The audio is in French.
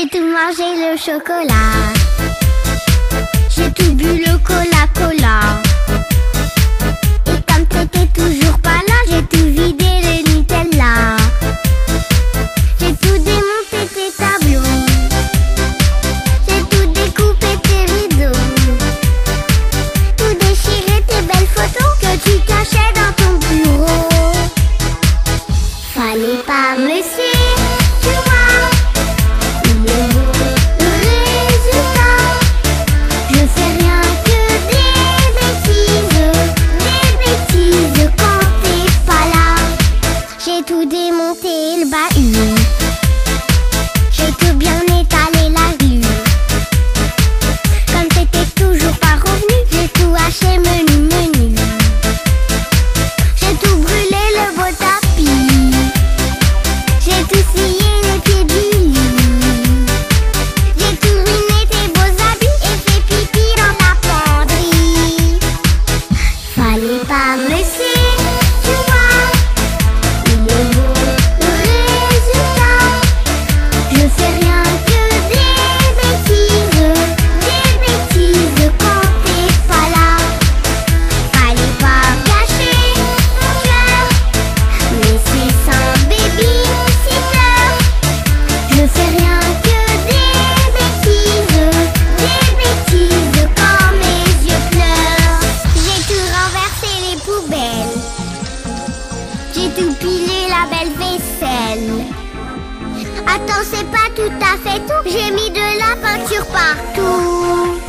J'ai tout mangé le chocolat. J'ai tout bu le cola-cola. Et comme t'étais toujours pas là, j'ai tout vidé le Nutella. J'ai tout démonté tes tableaux. J'ai tout découpé tes rideaux. Tout déchiré tes belles photos que tu cachais dans ton bureau. Fallait pas me laisser, tu vois. Le résultat, je fais rien que des bêtises quand t'es pas là. J'ai tout démonté le bahut. J'ai tout bien étalé la rue. Comme t'étais toujours pas revenu, j'ai tout haché menu. J'ai tout brûlé le beau tapis. J'ai tout scié les pieds du lit. J'ai tout ruiné tes beaux habits et fait pipi dans ta penderie. Fallait pas me laisser, tu vois. Le résultat, je fais rien que des bêtises quand t'es pas là. Fallait pas gâcher mon cœur, mais c'est sans baby-sitter. Je fais rien que des bêtises quand mes yeux pleurent. J'ai tout renversé les poubelles. J'ai tout pilé la belle vaisselle. Attends, c'est pas tout à fait tout. J'ai mis de la peinture partout.